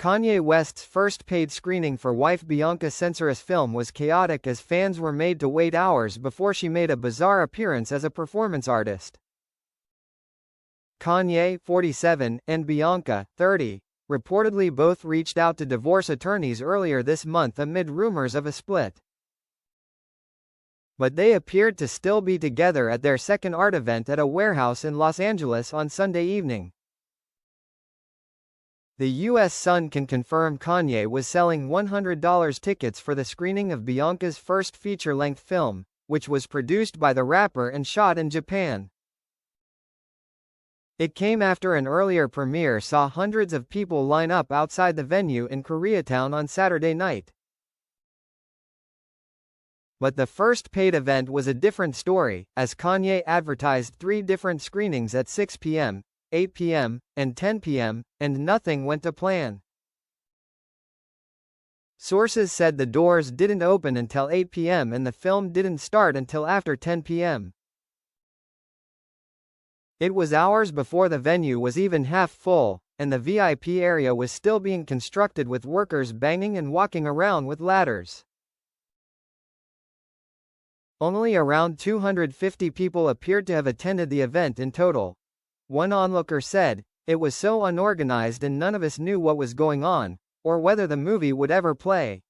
Kanye West's first paid screening for wife Bianca Censori's film was chaotic as fans were made to wait hours before she made a bizarre appearance as a performance artist. Kanye, 47, and Bianca, 30, reportedly both reached out to divorce attorneys earlier this month amid rumors of a split. But they appeared to still be together at their second art event at a warehouse in Los Angeles on Sunday evening. The U.S. Sun can confirm Kanye was selling $100 tickets for the screening of Bianca's first feature-length film, which was produced by the rapper and shot in Japan. It came after an earlier premiere saw hundreds of people line up outside the venue in Koreatown on Saturday night. But the first paid event was a different story, as Kanye advertised 3 different screenings at 6 p.m., 8 p.m., and 10 p.m., and nothing went to plan. Sources said the doors didn't open until 8 p.m. and the film didn't start until after 10 p.m. It was hours before the venue was even half full, and the VIP area was still being constructed with workers banging and walking around with ladders. Only around 250 people appeared to have attended the event in total. One onlooker said, "It was so unorganized and none of us knew what was going on, or whether the movie would ever play."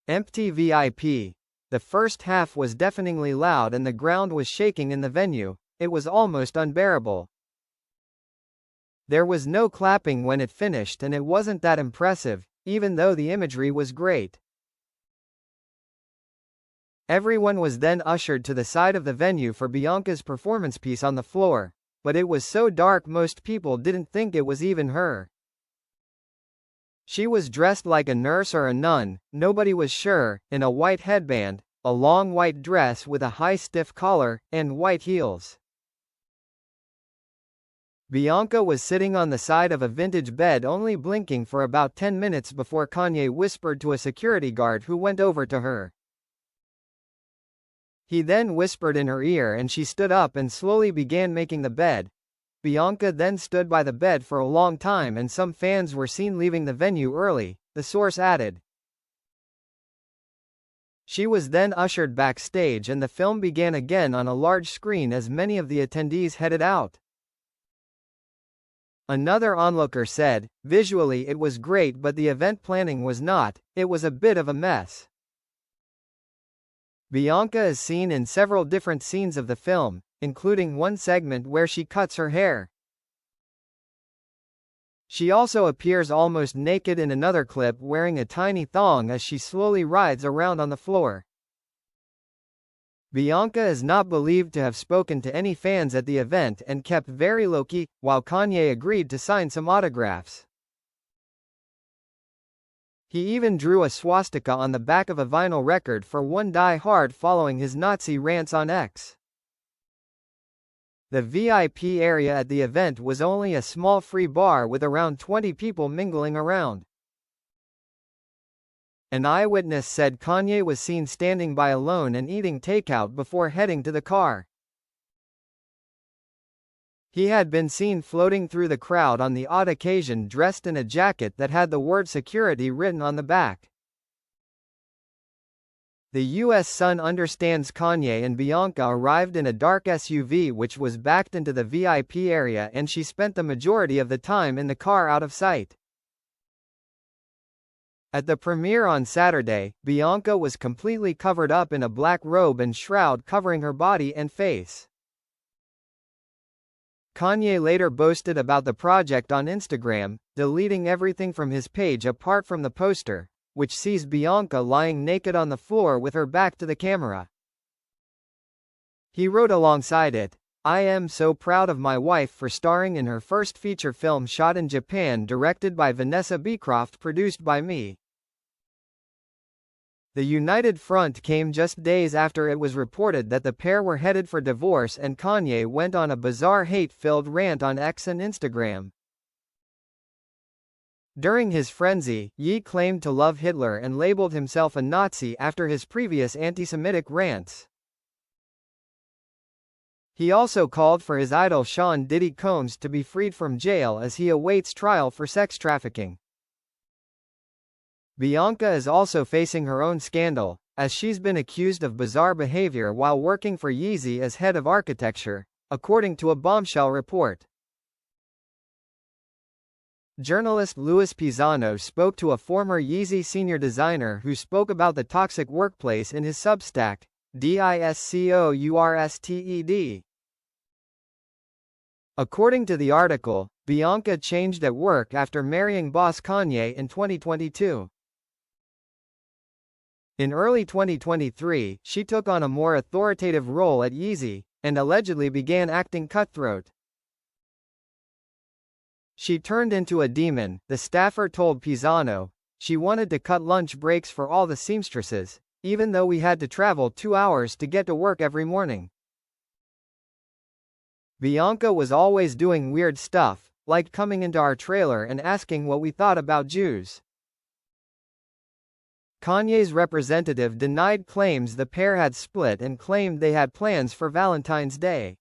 Empty VIP. The first half was deafeningly loud and the ground was shaking in the venue. It was almost unbearable. There was no clapping when it finished and it wasn't that impressive, even though the imagery was great. Everyone was then ushered to the side of the venue for Bianca's performance piece on the floor, but it was so dark most people didn't think it was even her. She was dressed like a nurse or a nun, nobody was sure, in a white headband, a long white dress with a high stiff collar, and white heels. Bianca was sitting on the side of a vintage bed only blinking for about 10 minutes before Kanye whispered to a security guard who went over to her. He then whispered in her ear and she stood up and slowly began making the bed. Bianca then stood by the bed for a long time and some fans were seen leaving the venue early, the source added. She was then ushered backstage and the film began again on a large screen as many of the attendees headed out. Another onlooker said, "Visually it was great but the event planning was not, it was a bit of a mess." Bianca is seen in several different scenes of the film, including one segment where she cuts her hair. She also appears almost naked in another clip wearing a tiny thong as she slowly rides around on the floor. Bianca is not believed to have spoken to any fans at the event and kept very low-key, while Kanye agreed to sign some autographs. He even drew a swastika on the back of a vinyl record for one Die Hard following his Nazi rants on X. The VIP area at the event was only a small free bar with around 20 people mingling around. An eyewitness said Kanye was seen standing by alone and eating takeout before heading to the car. He had been seen floating through the crowd on the odd occasion dressed in a jacket that had the word security written on the back. The U.S. Sun understands Kanye and Bianca arrived in a dark SUV which was backed into the VIP area and she spent the majority of the time in the car out of sight. At the premiere on Saturday, Bianca was completely covered up in a black robe and shroud covering her body and face. Kanye later boasted about the project on Instagram, deleting everything from his page apart from the poster, which sees Bianca lying naked on the floor with her back to the camera. He wrote alongside it, "I am so proud of my wife for starring in her first feature film shot in Japan directed by Vanessa Beecroft produced by me." The united front came just days after it was reported that the pair were headed for divorce and Kanye went on a bizarre hate-filled rant on X and Instagram. During his frenzy, Ye claimed to love Hitler and labeled himself a Nazi after his previous anti-Semitic rants. He also called for his idol Sean Diddy Combs to be freed from jail as he awaits trial for sex trafficking. Bianca is also facing her own scandal, as she's been accused of bizarre behavior while working for Yeezy as head of architecture, according to a bombshell report. Journalist Louis Pisano spoke to a former Yeezy senior designer who spoke about the toxic workplace in his Substack, DISCOURSTED. According to the article, Bianca changed at work after marrying boss Kanye in 2022. In early 2023, she took on a more authoritative role at Yeezy, and allegedly began acting cutthroat. She turned into a demon, the staffer told Pisano. She wanted to cut lunch breaks for all the seamstresses, even though we had to travel 2 hours to get to work every morning. Bianca was always doing weird stuff, like coming into our trailer and asking what we thought about Jews. Kanye's representative denied claims the pair had split and claimed they had plans for Valentine's Day.